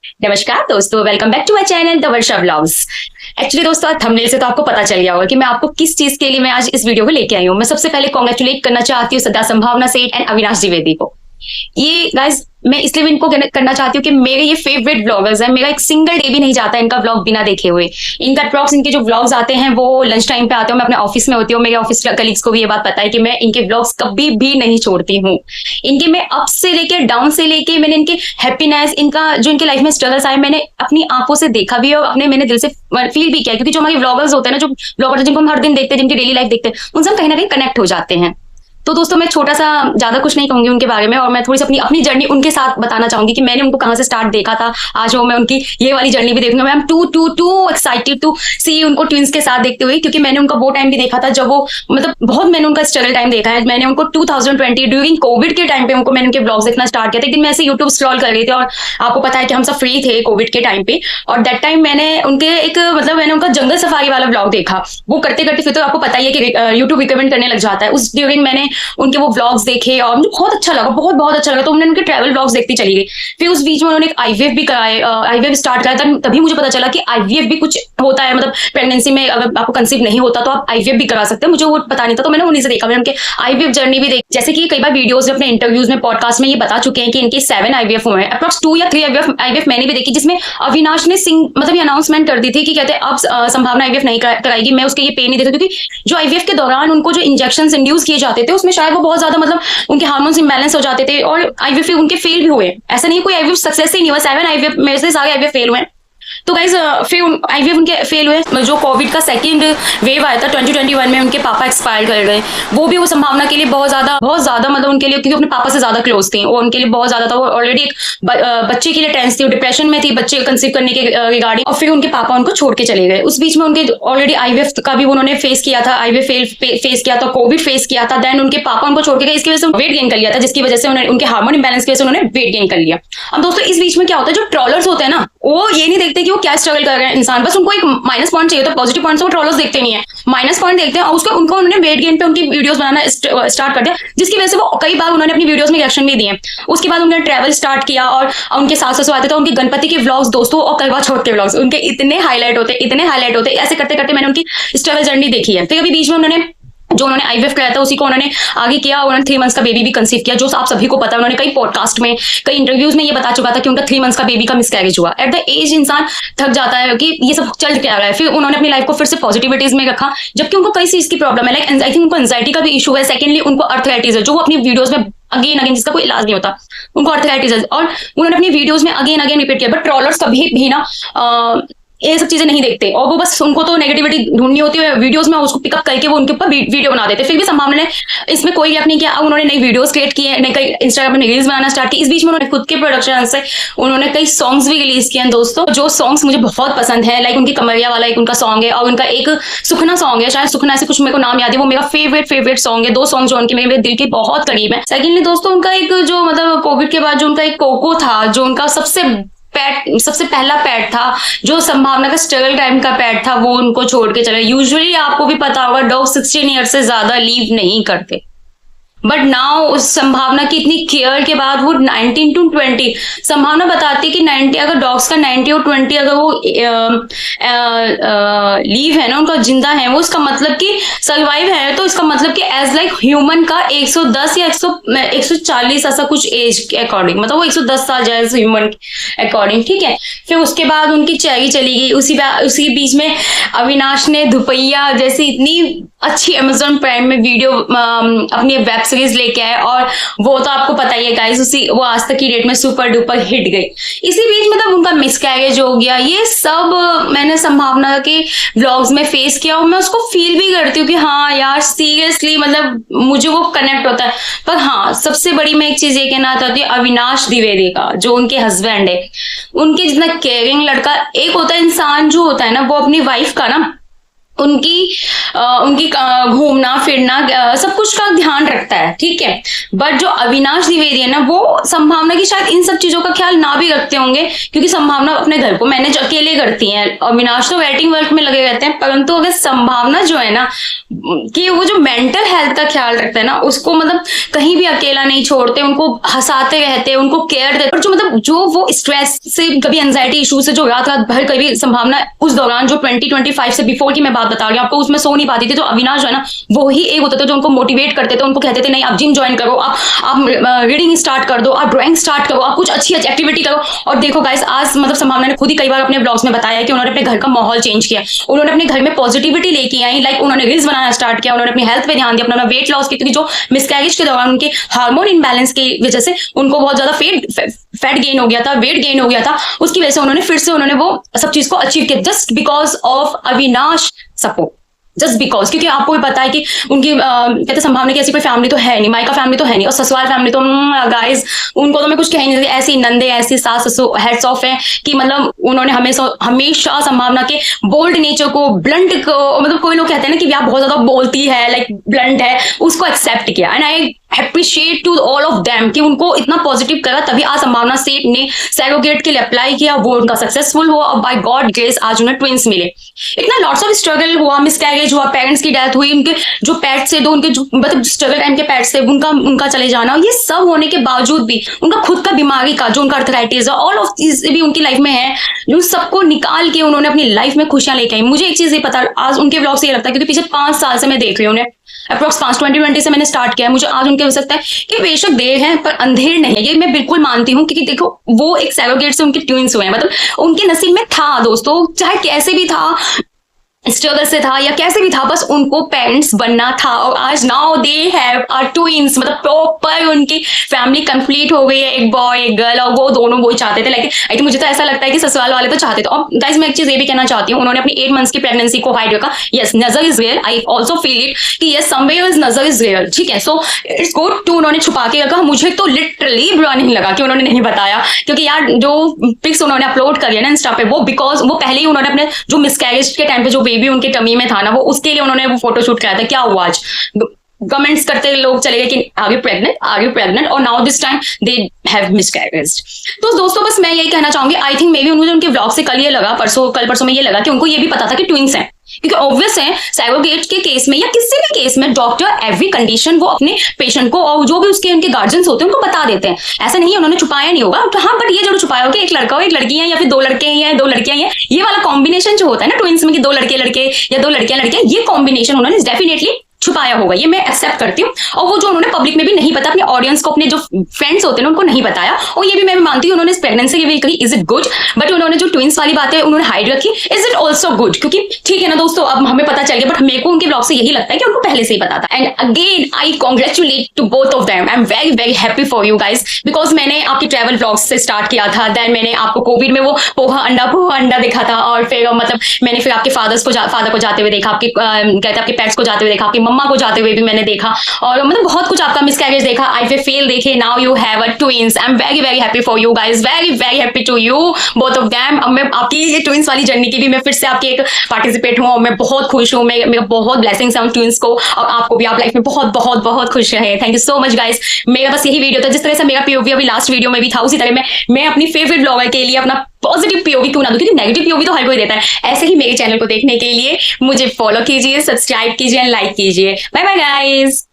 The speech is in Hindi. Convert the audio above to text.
नमस्कार दोस्तों, welcome back to my channel the Varsha vlogs. Actually दोस्तों, आज थंबनेल से तो आपको पता चल गया होगा कि मैं आपको किस चीज के लिए मैं आज इस वीडियो को लेके आई हूँ। मैं सबसे पहले कॉन्ग्रेचुलेट करना चाहती हूँ सदा संभावना सेठ एंड अविनाश द्विवेदी को। ये गाइस, मैं इसलिए भी इनको करना चाहती हूँ कि मेरे ये फेवरेट ब्लॉगर्स हैं। मेरा एक सिंगल डे भी नहीं जाता इनका ब्लॉग बिना देखे हुए। इनका अप्रॉक्स इनके जो ब्लॉग्स आते हैं वो लंच टाइम पे आते हैं। मैं अपने ऑफिस में होती हूँ, मेरे ऑफिस कलीग्स को भी ये बात पता है कि मैं इनके ब्लॉग्स कभी भी नहीं छोड़ती हूँ। इनके मैं अप से लेके डाउन से लेके मैंने इनके हैप्पीनेस, इनका जो इनके लाइफ में स्ट्रगल्स आए, मैंने अपनी आंखों से देखा भी और अपने मैंने दिल से फील भी किया। क्योंकि जो हमारे ब्लॉगर्स होते हैं ना, जो ब्लॉगर्स जिनको हम हर दिन देखते हैं, जिनकी डेली लाइफ देखते हैं, उनसे हम कहीं ना कहीं कनेक्ट हो जाते हैं। तो दोस्तों, मैं छोटा सा ज्यादा कुछ नहीं कहूंगी उनके बारे में, और मैं थोड़ी सी अपनी अपनी जर्नी उनके साथ बताना चाहूंगी कि मैंने उनको कहाँ से स्टार्ट देखा था। आज वो मैं उनकी ये वाली जर्नी भी देखूंगा। मैं एम टू एक्साइटेड टू सी उनको ट्विंस के साथ देखते हुए, क्योंकि मैंने उनका वो टाइम भी देखा था जब वो मतलब बहुत मैंने उनका स्ट्रगल टाइम देखा है। मैंने उनको 2020 ड्यूरिंग कोविड के टाइम पे मैंने उनके ब्लॉग्स देखना स्टार्ट किया था। एक दिन मैं ऐसे यूट्यूब स्क्रॉल कर रही थी और आपको पता है कि हम सब फ्री थे कोविड के टाइम पे, और दैट टाइम मैंने उनके एक मैंने उनका जंगल सफारी वाला ब्लॉग देखा। वो करते करते फिर तो आपको पता ही है कि यूट्यूब रिकमेंड करने लग जाता है। उस ड्यूरिंग मैंने उनके वो ब्लॉग्स देखे और मुझे बहुत अच्छा लगा, बहुत अच्छा लगा। तो मैंने उनके ट्रैवल ब्लॉग्स देखती चली गई। फिर उस बीच में उन्होंने एक आईवीएफ भी कराए, आईवीएफ स्टार्ट कराया। तभी मुझे पता चला कि आईवीएफ भी कुछ होता है। मतलब प्रेगनेंसी में अगर आपको कंसीव नहीं होता तो आप आईवीएफ भी करा सकते हैं। मुझे वो पता नहीं था, तो मैंने उन्हीं से देखा। मैंने उनके आईवीएफ जर्नी भी देखी। जैसे कि कई बार वीडियोस में, अपने इंटरव्यूज में, पॉडकास्ट में ये बता चुके हैं कि इनके 7 आईवीएफ हुए हैं। अप्रॉक्स 2 या 3 आईवीएफ मैंने भी देखी, जिसमें अविनाश ने मतलब ये अनाउंसमेंट कर दी थी कि कहते हैं अब संभावना आईवीएफ नहीं कराएगी। मैं उसके ये पे नहीं देता, क्योंकि जो आईवीएफ के दौरान उनको जो इंजेक्शन इंड्यूस किए जाते थे उसमें शायद वो बहुत ज्यादा मतलब उनके हार्मोन्स इम्बैलेंस हो जाते थे, और आईवीएफ उनके फेल भी हुए। ऐसा नहीं कोई आईवीएफ सक्सेस ही नहीं हुआ। 7 आईवीएफ में से सारे आईवीएफ फेल हुए। तो गाइज फिर आईवीएफ उनके फेल हुए। जो कोविड का सेकंड वेव आया था 2021 में, उनके पापा एक्सपायर कर गए। वो भी वो संभावना के लिए बहुत ज्यादा मतलब उनके लिए, क्योंकि अपने पापा से ज्यादा क्लोज थी, और उनके लिए बहुत ज्यादा था। वो ऑलरेडी एक बच्चे के लिए टेंस थी, डिप्रेशन में थी बच्चे कंसीव करने के रिगार्डिंग। और फिर उनके पापा उनको छोड़ के चले गए। उस बीच में उनके ऑलरेडी आईवीएफ का भी उन्होंने फेस किया था, आईवीएफ फेस किया था, कोविड फेस किया था। देन उनके पापा उनको छोड़ के गए, इसकी वजह से वेट गेन कर लिया था, जिसकी वजह से उनके हार्मोन इंबैलेंस की वजह से उन्होंने वेट गेन कर लिया। अब दोस्तों, इस बीच में क्या होता है, जो ट्रोलर्स होते हैं ना, वो ये नहीं देखते कि वो क्या स्ट्रगल कर रहे हैं इंसान। बस उनको एक माइनस पॉइंट चाहिए, तो पॉजिटिव पॉइंट से वो ट्रोलर्स देखते नहीं है, माइनस पॉइंट देखते हैं। और उसको उन्होंने वेट गेन पे उनकी वीडियोस बनाना स्टार्ट कर दिया, जिसकी वजह से वो कई बार उन्होंने अपनी वीडियोस में रिएक्शन भी दिए। उसके बाद उन्होंने ट्रैवल स्टार्ट किया, और उनके सास ससुर आते थे, उनके गणपति के व्लॉग्स दोस्तों और करवा चौथ के व्लॉग्स उनके इतने हाईलाइट होते। ऐसे करते करते मैंने उनकी स्ट्रगल जर्नी देखी है। फिर अभी बीच में उन्होंने आईवीएफ कराया था, उसी को उन्होंने आगे किया। उन्होंने 3 मंथ्स का बेबी भी कंसीव किया, जो आप सभी को पता है। उन्होंने कई पॉडकास्ट में, कई इंटरव्यूज में ये बता चुका था कि उनका 3 मंथ्स का बेबी का मिसकैरेज हुआ। एट द एज इंसान थक जाता है कि ये सब चल क्या रहा है। फिर उन्होंने अपनी लाइफ को फिर से पॉजिटिविटीज में रखा, जबकि उनको कई चीज की प्रॉब्लम है। लाइक आई थिंक उनको एंजाइटी का भी इशू है। सेकेंडली उनको अर्थराइटिस है, जो वो अपनी वीडियोज में अगेन जिसका कोई इलाज नहीं होता, उनको अर्थराइटिस है। और उन्होंने अपनी वीडियोज में अगेन रिपीट किया। बट ट्रोलर्स कभी भी ना ये सब चीजें नहीं देखते, और वो बस उनको तो नेगेटिविटी ढूंढनी होती है वीडियोस में, उसको पिकअप करके वो उनके ऊपर वीडियो बना देते। फिर भी संभावना ने इसमें कोई गैप नहीं किया। अब उन्होंने नई वीडियोस क्रिएट किए, कई इंस्टाग्राम में रील्स बनाना स्टार्ट की। इस बीच में उन्होंने खुद के प्रोडक्शन से उन्होंने कई सॉन्ग्स भी रिलीज किए हैं दोस्तों, जो सॉन्ग्स मुझे बहुत पसंद है। लाइक उनकी कमरिया वाला एक उनका सॉन्ग है, और उनका एक सुखना सॉन्ग है, शायद सुखना ऐसे कुछ मेरे को नाम याद है। वो मेरा फेवरेट सॉन्ग है। 2 सॉन्ग जो उनके मेरे दिल के बहुत करीब है। सेकेंडली दोस्तों, उनका एक जो मतलब कोविड के बाद जो उनका एक कोको था, जो उनका सबसे पहला पैट था, जो संभावना का स्ट्रगल टाइम का पैट था, वो उनको छोड़ के चले। यूजुअली आपको भी पता होगा, डॉग 16 ईयर से ज्यादा लीव नहीं करते। बट नाउ उस संभावना की इतनी केयर के बाद वो 19 to 20 संभावना बताती है कि 90, अगर डॉग्स का 90 और 20 अगर वो लीव है ना, उनका जिंदा है वो, इसका मतलब कि सर्वाइव है, तो इसका मतलब कि एज लाइक ह्यूमन का 110 या 140 ऐसा कुछ एज के अकॉर्डिंग, मतलब वो 110 साल जाए ह्यूमन अकॉर्डिंग, ठीक है। फिर उसके बाद उनकी चेरी चली गई। उसी बीच में अविनाश ने धुपैया जैसी इतनी अच्छी अमेजोन प्राइम में वीडियो अपनी वेब सीरीज लेके आए, और वो तो आपको पता ही है गाइस, वो आज तक की डेट में सुपर डुपर हिट गई। इसी बीच मतलब उनका मिसकैरेज हो गया। ये सब मैंने संभावना के व्लॉग्स में फेस किया, और मैं उसको फील भी करती हूँ कि हाँ यार सीरियसली मतलब मुझे वो कनेक्ट होता है। पर हाँ, सबसे बड़ी मैं एक चीज ये कहना चाहती हूँ अविनाश द्विवेदी का, जो उनके हस्बैंड है, उनके जितना केयरिंग लड़का एक होता है इंसान जो होता है ना, वो अपनी वाइफ का ना उनकी घूमना फिरना सब कुछ का ध्यान रखता है, ठीक है। बट जो अविनाश द्विवेदी है ना, वो संभावना की शायद इन सब चीजों का ख्याल ना भी रखते होंगे, क्योंकि संभावना अपने घर को मैनेज अकेले करती है। अविनाश तो वेटिंग वर्क में लगे रहते हैं, परंतु अगर संभावना जो है ना कि वो जो मेंटल हेल्थ का ख्याल रखता है ना, उसको मतलब कहीं भी अकेला नहीं छोड़ते, उनको हंसाते रहते, उनको केयर देते। और जो मतलब जो वो स्ट्रेस से, कभी एंजाइटी इशू से जो रात रात भर कभी संभावना उस दौरान जो 2025 से बिफोर की मैं बात बता रही हूँ आपको, उसमें सो नहीं पाती थी, तो अविनाश जो है ना वो ही एक होते थे जो उनको मोटिवेट करते थे, उनको कहते थे नहीं आप जिम ज्वाइन करो, आप रीडिंग स्टार्ट कर दो, आप ड्राइंग स्टार्ट करो, आप कुछ अच्छी एक्टिविटी करो। और देखो गाइस, आज मतलब संभावना ने खुद ही कई बार अपने ब्लॉग्स में बताया कि उन्होंने अपने घर का माहौल चेंज किया, उन्होंने अपने घर में पॉजिटिविटी लेके आई, लाइक उन्होंने रील्स बनाना स्टार्ट किया, उन्होंने अपनी हेल्थ पे ध्यान दिया, अपना वेट लॉस किया, क्योंकि जो मिसकैरेज के दौरान उनके हार्मोन इनबैलेंस की वजह से उनको बहुत ज्यादा फैट गेन हो गया था, वेट गेन हो गया था, उसकी वजह से उन्होंने फिर से उन्होंने वो सब चीज को अचीव किया, just because of Avinash support, just because. क्योंकि आपको भी पता है कि उनकी कहते संभावना की ऐसी कोई फैमिली तो है नहीं, मायका फैमिली तो है नहीं, और ससुराल फैमिली तो गाइस उनको तो मैं कुछ कह नहीं सकती, ऐसी नंदे ऐसी सास ससुर हेड्स ऑफ है कि मतलब उन्होंने हमेशा संभावना के बोल्ड नेचर को, ब्लंट को, मतलब कोई लोग कहते हैं ना कि आप बहुत ज्यादा बोलती है, लाइक ब्लंट है, उसको एक्सेप्ट किया। And I appreciate to all of them कि उनको इतना पॉजिटिव करा, तभी आज संभावना सेठ ने सैरोगेट के लिए अप्लाई किया, वो उनका सक्सेसफुल हुआ, और बाय गॉड ग्रेस आज उन्हें ट्विंस मिले। इतना लॉट्स ऑफ स्ट्रगल हुआ, मिसकैरेज हुआ, पेरेंट्स की डेथ हुई, उनके जो पेट्स थे, दो उनके जो मतलब स्ट्रगल टाइम के पेट्स थे, उनका चले जाना, ये सब होने के बावजूद भी उनका खुद का बीमारी का जो उनका अर्थराइटिस है, ऑल ऑफ चीज भी उनकी लाइफ में है, जो सबको निकाल के उन्होंने अपनी लाइफ में खुशियां लेके आई। मुझे एक चीज ये पता आज उनके ब्लॉग से ये लगता है, क्योंकि पिछले 5 साल से मैं देख रही हूँ उन्हें, अप्रॉक्स 2020 से मैंने स्टार्ट किया है, मुझे आज उनके हो सकता है कि बेशक देर है पर अंधेर नहीं है, ये मैं बिल्कुल मानती हूँ, क्योंकि देखो वो एक सैरोगेट से उनके ट्विंस हुए हैं, मतलब उनके नसीब में था दोस्तों, चाहे कैसे भी था, स्ट्रगल से था या कैसे भी था, बस उनको पेरेंट्स बनना था, और आज नाउ दे हैव ट्विंस, मतलब प्रॉपर उनकी फैमिली कंप्लीट हो गई है, एक बॉय एक गर्ल, और वो दोनों वही चाहते थे। लेकिन आई थिंक मुझे तो ऐसा लगता है कि ससुराल वाले तो चाहते थे। और गाइस मैं एक चीज ये भी कहना चाहती हूँ, उन्होंने अपनी 8 मंथ्स की प्रेगनेंसी को हाइड रखा। यस, नजर is real, I also feel it कि यस समवेयर इज नजर इज रियल, ठीक है। सो इट्स गुड टू उन्होंने छुपा के रखा। मुझे तो लिटरली बुरा नहीं लगा कि उन्होंने नहीं बताया, क्योंकि यार जो पिक्स उन्होंने अपलोड करी है ना इंस्टा पे, वो बिकॉज वो पहले ही उन्होंने अपने जो मिसकैरेज के टाइम पे जो बेबी उनके टमी में था ना, वो उसके लिए उन्होंने वो फोटोशूट कराया था। क्या हुआ आज कमेंट्स करते लोग चले गए कि आर यू प्रेग्नेंट, और now this time they have miscarriage. तो दोस्तों बस मैं यही कहना चाहूंगी, आई थिंक मे बी मुझे उनके ब्लॉग से कल परसों में ये लगा कि उनको ये भी पता था कि ट्विंस हैं, क्योंकि ऑब्वियस है सैरोगेट के केस में या किसी भी केस में डॉक्टर एवरी कंडीशन वो अपने पेशेंट को और जो भी उसके उनके गार्जियंस होते हैं उनको बता देते हैं, ऐसा नहीं है उन्होंने छुपाया नहीं होगा। तो हाँ, बट ये जरूर छुपाया होगा कि एक लड़का हो एक लड़की है, या फिर 2 लड़के हैं 2 लड़कियां हैं, ये वाला कॉम्बिनेशन जो होता है ना ट्विंस में कि 2 लड़के या 2 लड़कियां, ये कॉम्बिनेशन उन्होंने डेफिनेटली छुपाया होगा, ये मैं एक्सेप्ट करती हूँ। और वो जो उन्होंने पब्लिक में भी नहीं पता, अपने ऑडियंस को, अपने जो फ्रेंड्स होते हैं उनको नहीं बताया, और ये भी मैं मानती हूँ उन्होंने इस प्रेगनेंसी के भी कही इज इट गुड, बट उन्होंने जो ट्विंस वाली बात है उन्होंने हाइड रखी, इज इट ऑल्सो गुड, क्योंकि ठीक है ना दोस्तों, अब हमें पता चल गया, बट मेरे को उनके ब्लॉग से यही लगता है कि उनको पहले से ही पता था। And again I congratulate to both of them, I am very very happy for you guys, because मैंने आपकी ट्रैवल ब्लॉग्स से स्टार्ट किया था, देन मैंने आपको कोविड में वो पोहा अंडा देखा था, और फिर मतलब मैंने फिर आपके फादर को जाते हुए देखा, आपके कहते आपके पेट्स को जाते हुए देखा, आपकी मम्मा को जाते हुए भी मैंने देखा, और मतलब बहुत कुछ आपका मिसकैरेज देखा, IVF देखे, now you have a twins. I am very very happy for you guys, very very happy to you both of them. अब मैं आपकी ये ट्विंस वाली जर्नी की भी मैं फिर से आपकी एक पार्टिसिपेट हूँ, और मैं बहुत खुश हूँ, मेरा बहुत ब्लेसिंग्स है उन ट्विंस को, और आपको भी आप लाइफ में बहुत बहुत बहुत खुश रहे। Thank you so much guys. मेरा बस यही वीडियो था, जिस तरह से मेरा POV अभी लास्ट वीडियो में भी था, उसी तरह मैं अपनी फेवरेट ब्लॉगर के लिए अपना पॉजिटिव POV क्यों ना दूं, क्योंकि नेगेटिव POV तो हर कोई देता है। ऐसे ही मेरे चैनल को देखने के लिए मुझे फॉलो कीजिए, सब्सक्राइब कीजिए एंड लाइक कीजिए। Bye bye guys.